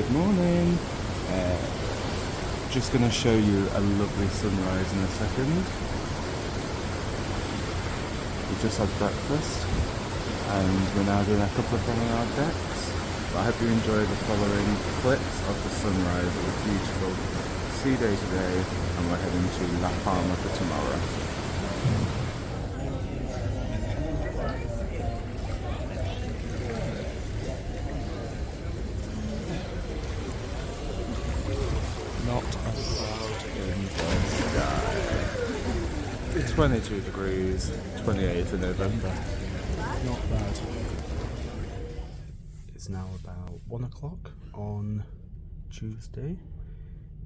Good morning. Just going to show you a lovely sunrise in a second. We just had breakfast and we're now doing a couple of promenade decks. But I hope you enjoy the following clips of the sunrise of a beautiful sea day today, and we're heading to Las Palmas for tomorrow. Not a cloud in the sky. 22 degrees, 28th of November. Not bad. It's now about 1 o'clock on Tuesday.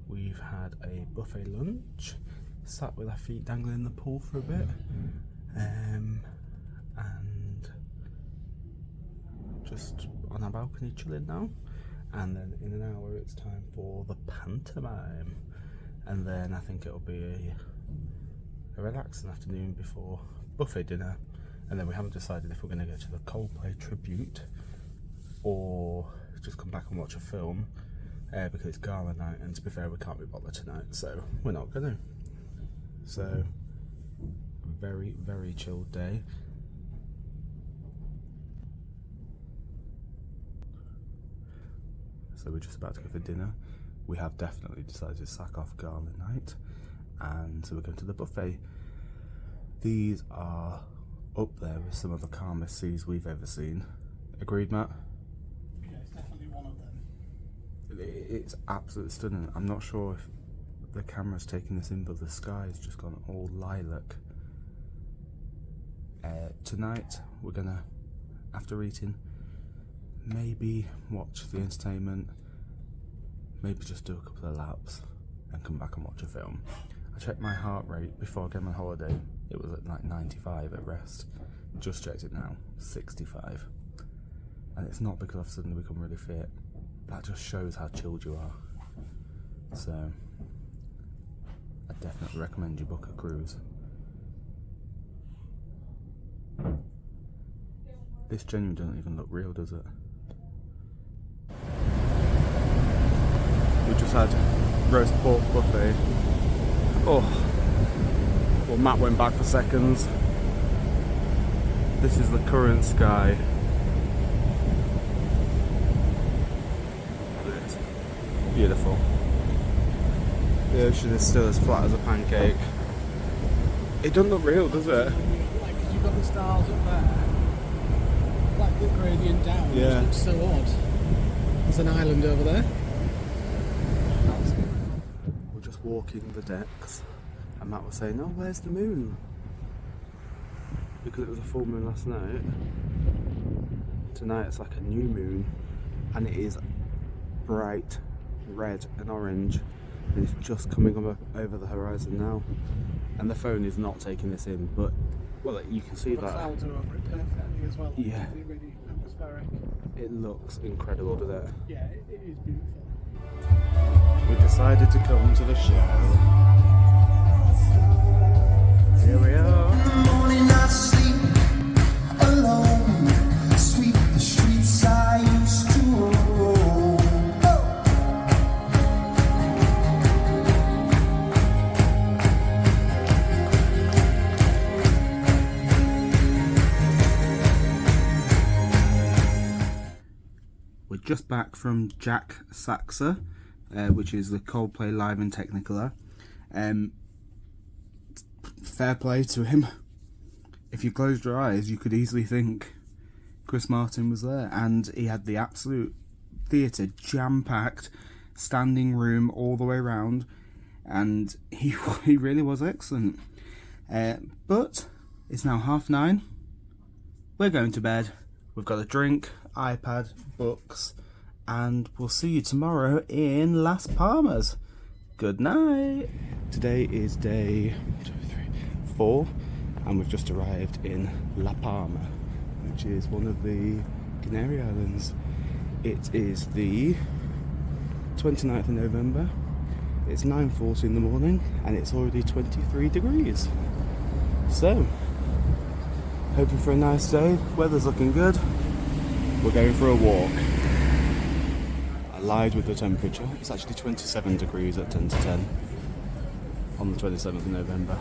We've had a buffet lunch, sat with our feet dangling in the pool for a bit, and just on our balcony chilling now. And then in an hour it's time for the pantomime, and then I think it'll be a relaxing afternoon before buffet dinner, and then we haven't decided if we're going to go to the Coldplay tribute or just come back and watch a film, because it's gala night, and to be fair we can't be bothered tonight, so we're not going to. So very, very chilled day. So we're just about to go for dinner. We have definitely decided to sack off gala night, and so we're going to the buffet. These are up there with some of the calmest seas we've ever seen. Agreed, Matt? Yeah, it's definitely one of them. It's absolutely stunning. I'm not sure if the camera's taking this in, but the sky's just gone all lilac. Tonight we're gonna, after eating, maybe watch the entertainment, maybe just do a couple of laps and come back and watch a film. I checked my heart rate before I came on holiday. It was at like 95 at rest. Just checked it now, 65. And it's not because I've suddenly become really fit. That just shows how chilled you are. So I definitely recommend you book a cruise. This genuinely doesn't even look real, does it? We just had roast pork buffet. Oh, well, Matt went back for seconds. This is the current sky. It's beautiful. The ocean is still as flat as a pancake. It doesn't look real, does it? Like, because you've got the stars up there, like the gradient down, Yeah. it looks so odd. There's an island over there. We're just walking the decks, and Matt was saying, "Oh, where's the moon?" Because it was a full moon last night. Tonight it's like a new moon, and it is bright red and orange, and it's just coming up over the horizon now. And the phone is not taking this in, but well, you can see The that. clouds are over it perfectly as well. Yeah. It's really atmospheric. It looks incredible, doesn't it? Yeah, it is beautiful. We decided to come to the show. Here we are. In the morning I sleep alone, sweep the streets I used to roam. We're just back from Jack Saxa, which is the Coldplay Live in Technicolor. Fair play to him. If you closed your eyes, you could easily think Chris Martin was there, and he had the absolute theatre jam-packed, standing room all the way around, and he really was excellent. But it's now 9:30. We're going to bed. We've got a drink, iPad, books, and we'll see you tomorrow in Las Palmas. Good night. Today is day 4, and we've just arrived in La Palma, which is one of the Canary Islands. It is the 29th of November. It's 9:40 in the morning, and it's already 23 degrees. So, hoping for a nice day. Weather's looking good. We're going for a walk. I lied with the temperature. It's actually 27 degrees at 10 to 10 on the 27th of November.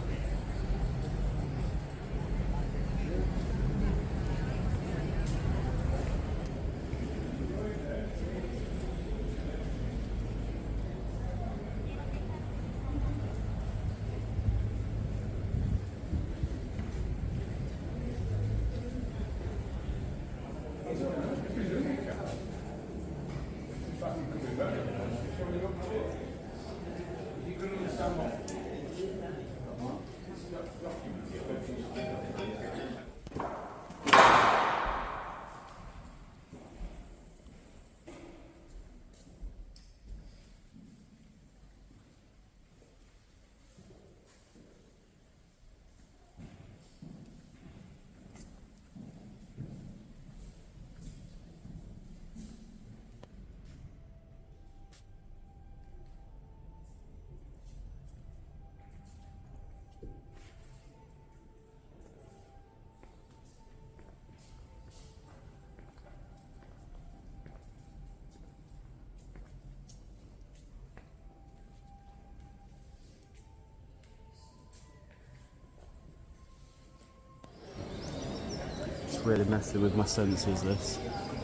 Really messing with my senses, this.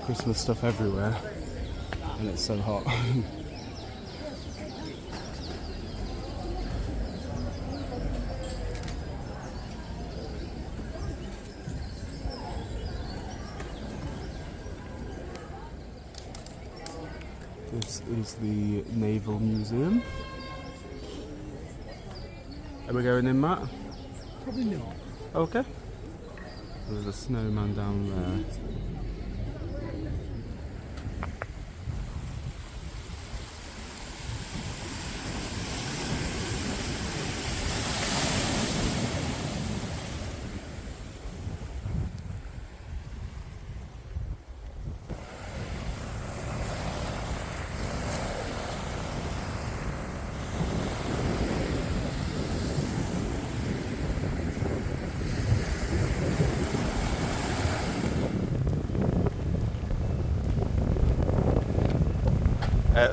Christmas stuff everywhere, and it's so hot. This is the Naval Museum. Are we going in, Matt? Probably not. Okay. There's a snowman down there.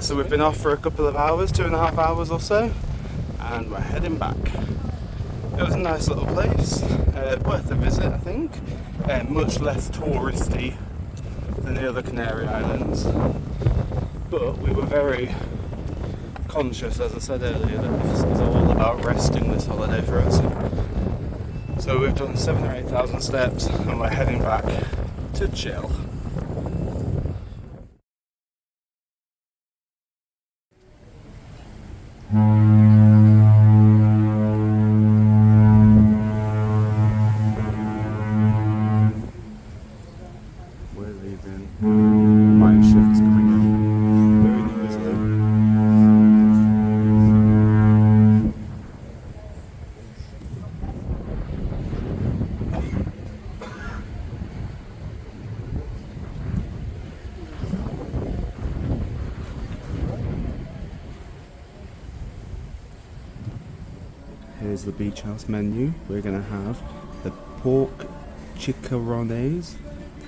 So we've been off for a couple of hours, 2.5 hours or so, and we're heading back. It was a nice little place, worth a visit I think, much less touristy than the other Canary Islands, but we were very conscious, as I said earlier, that this is all about resting this holiday for us. So we've done 7,000 or 8,000 steps and we're heading back to chill. Here's the beach house menu. We're going to have the pork chicharrones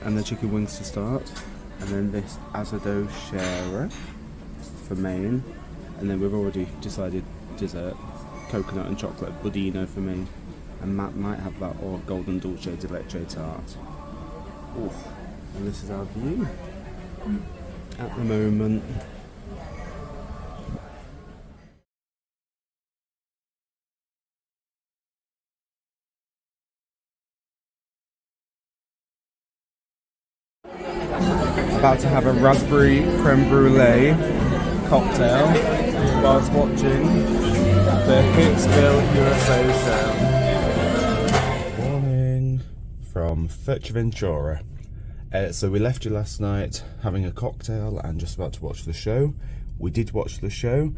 and the chicken wings to start, and then this asado share for main, and then we've already decided dessert, coconut and chocolate budino for main, and Matt might have that or golden dulce de leche tart. Ooh. And this is our view at the moment. About to have a raspberry creme brulee cocktail whilst watching the Hitsville USA show. Morning from Fuerteventura. So we left you last night having a cocktail and just about to watch the show. We did watch the show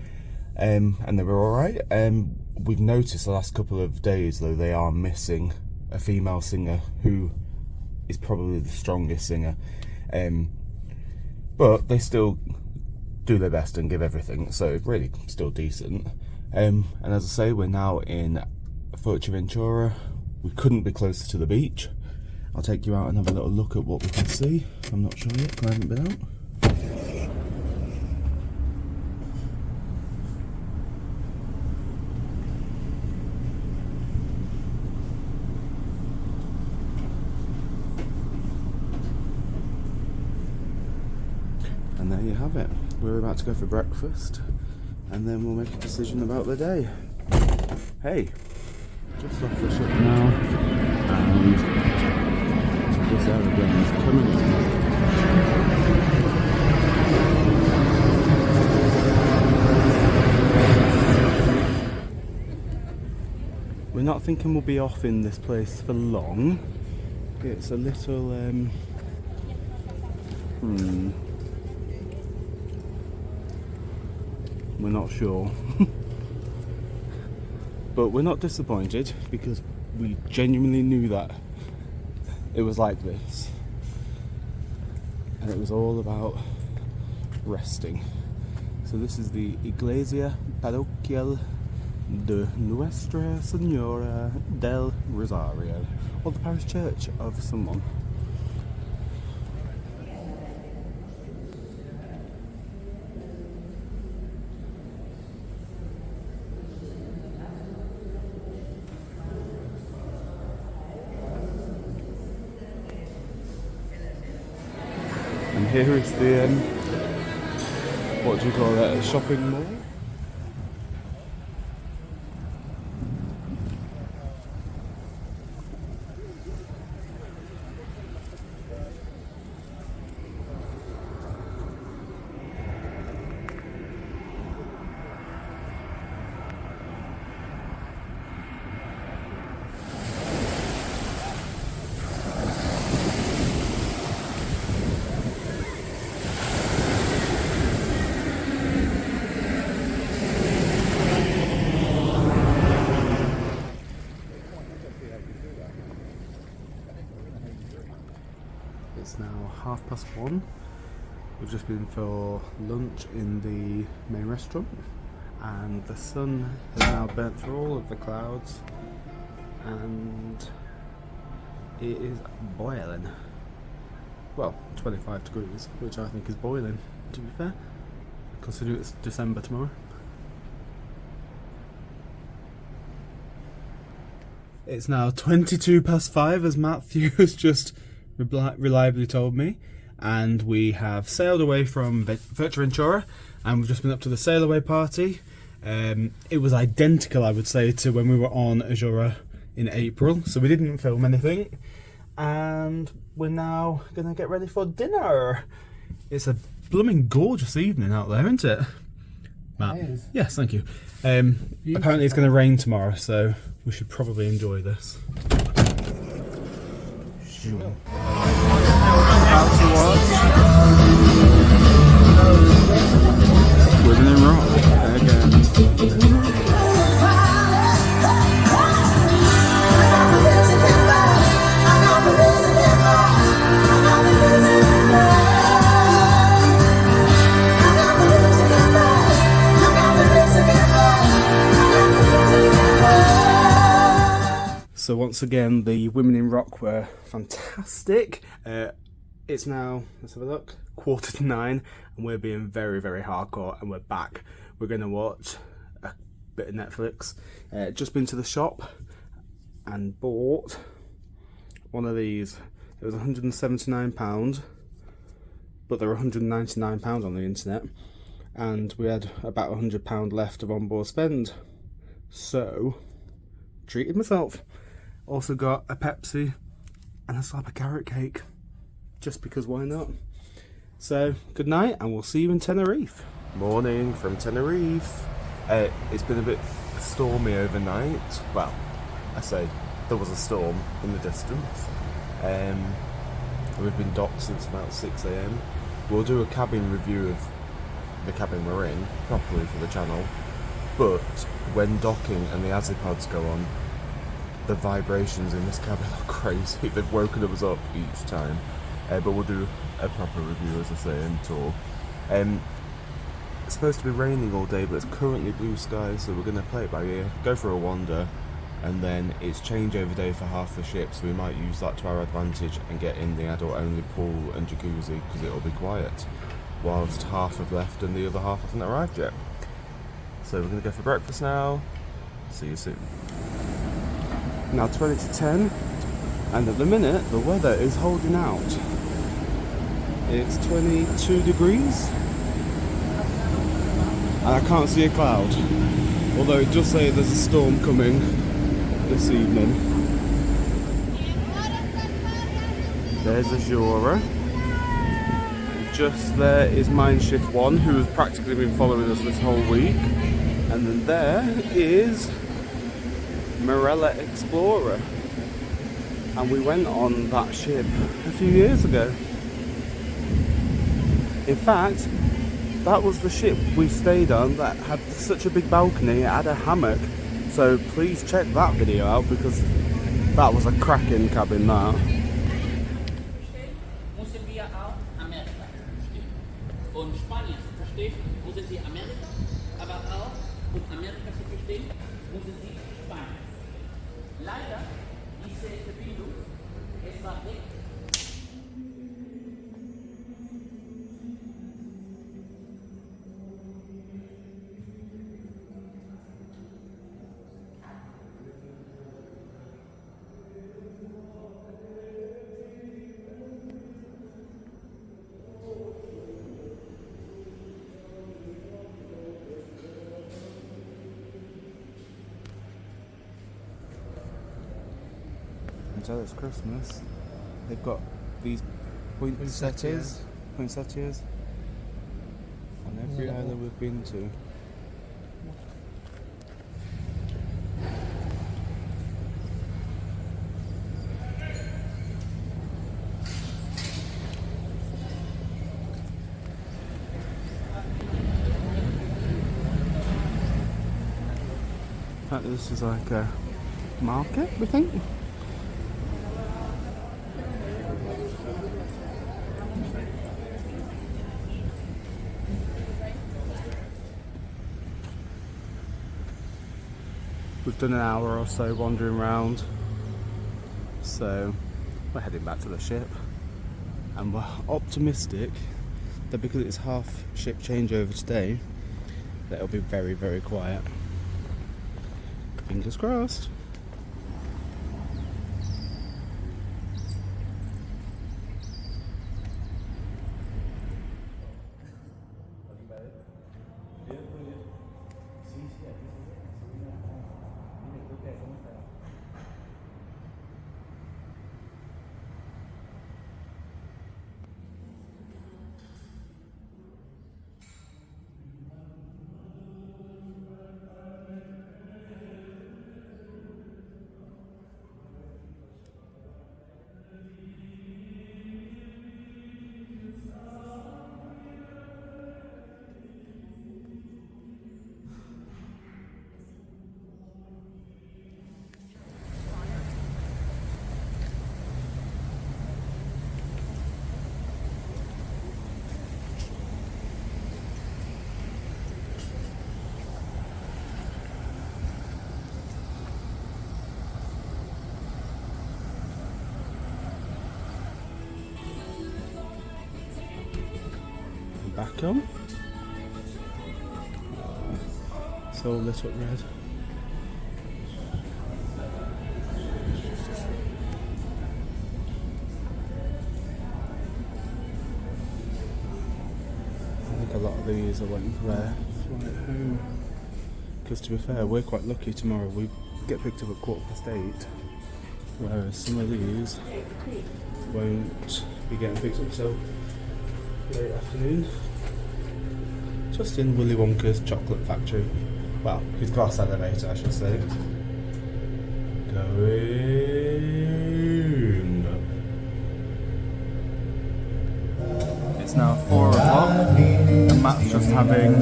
and they were alright. We've noticed the last couple of days though they are missing a female singer who is probably the strongest singer. But they still do their best and give everything, so really still decent. And as I say, we're now in Fuerteventura. We couldn't be closer to the beach. I'll take you out and have a little look at what we can see. I'm not sure yet, 'cause I haven't been out. And there you have it. We're about to go for breakfast, and then we'll make a decision about the day. Hey, just off the ship now, and this aeroplane is coming in. We're not thinking we'll be off in this place for long. It's a little, we're not sure. But we're not disappointed because we genuinely knew that it was like this. And it was all about resting. So this is the Iglesia Parroquial de Nuestra Senora del Rosario, or the parish church of someone. And here is the, what do you call that, a shopping mall? It's now 1:30. We've just been for lunch in the main restaurant, and the sun has now burnt through all of the clouds, and it is boiling. Well, 25 degrees, which I think is boiling, to be fair, considering it's December tomorrow. It's now 5:22, as Matthew has just reliably told me, and we have sailed away from Fuerteventura, and we've just been up to the sail away party. It was identical, I would say, to when we were on Azura in April, so we didn't film anything, and we're now gonna get ready for dinner. It's a blooming gorgeous evening out there, isn't it, Matt? It is. Yes, thank you. Apparently it's going to rain tomorrow, so we should probably enjoy this. About to watch Women in Rock again. So once again, the Women in Rock were fantastic. It's now, let's have a look, 8:45, and we're being very, very hardcore, and we're back. We're going to watch a bit of Netflix. Just been to the shop and bought one of these. It was £179, but there were £199 on the internet, and we had about £100 left of onboard spend. So, treated myself. Also got a Pepsi and a slab of carrot cake, just because why not? So, good night, and we'll see you in Tenerife. Morning from Tenerife. It's been a bit stormy overnight. Well, I say there was a storm in the distance. We've been docked since about 6 AM. We'll do a cabin review of the cabin we're in, properly for the channel. But when docking and the Azipods go on, the vibrations in this cabin are crazy. They've woken us up each time. But we'll do a proper review, as I say, and tour. It's supposed to be raining all day, but it's currently blue skies, so we're going to play it by ear, go for a wander, and then it's changeover day for half the ship, so we might use that to our advantage and get in the adult-only pool and jacuzzi, because it'll be quiet, whilst half have left and the other half hasn't arrived yet. So we're going to go for breakfast now. See you soon. Now 20 to 10, and at the minute the weather is holding out. It's 22 degrees and I can't see a cloud, although it does say there's a storm coming this evening. There's Azura. Just there is Mine Shift 1, who has practically been following us this whole week. And then there is Marella Explorer. And we went on that ship a few years ago. In fact, that was the ship we stayed on that had such a big balcony, it had a hammock. So please check that video out because that was a cracking cabin, that. Müssen wir auch Amerika verstehen. Und Spanien zu verstehen, müssen Sie Amerika, aber auch um Amerika zu verstehen, müssen Sie Spanien. Leider, diese Verbindung, es war weg. Until it's Christmas, they've got these poinsettias on every island we've been to. This is like a market, we think. We've done an hour or so wandering around, so we're heading back to the ship, and we're optimistic that because it's half ship changeover today, that it'll be very, very quiet. Fingers crossed. Back on. It's all lit up red. I think a lot of these are waiting for their flight home. Because to be fair, we're quite lucky tomorrow. We get picked up at 8:15, whereas some of these won't be getting picked up till late afternoon. Just in Willy Wonka's chocolate factory. Well, his glass elevator, I should say. Going up. It's now 4 o'clock and Matt's just having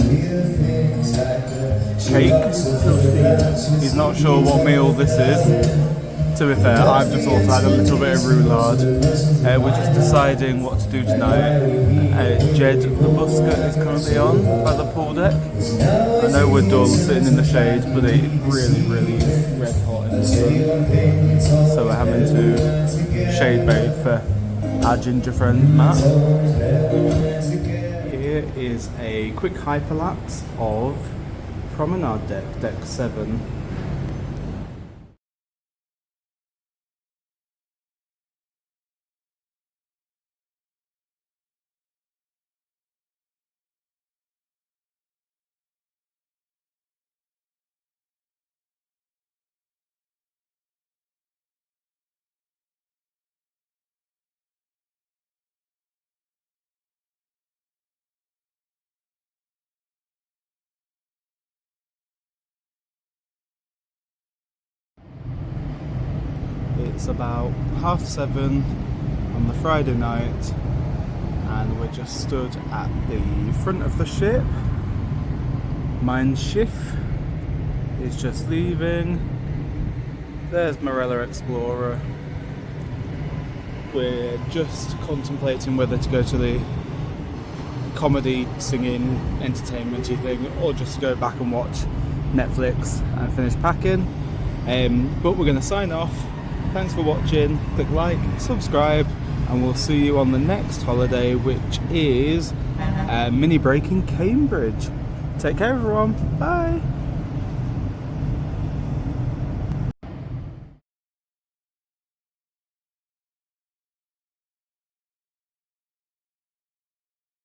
cake. He's not sure what meal this is. To be fair, I've just also had a little bit of roulade. We're just deciding what to do tonight. Jed, the busker, is currently on by the pool deck. I know we're dull sitting in the shade, but it really, really is red hot in the sun. So we're having to shade bathe for our ginger friend Matt. Here is a quick hyperlapse of Promenade Deck, Deck 7. It's about 7:30 on the Friday night, and we're just stood at the front of the ship. Mein Schiff is just leaving. There's Marella Explorer. We're just contemplating whether to go to the comedy, singing, entertainment-y thing, or just go back and watch Netflix and finish packing. But we're going to sign off. Thanks for watching. Click like, subscribe, and we'll see you on the next holiday, which is a mini break in Cambridge. Take care, everyone. Bye.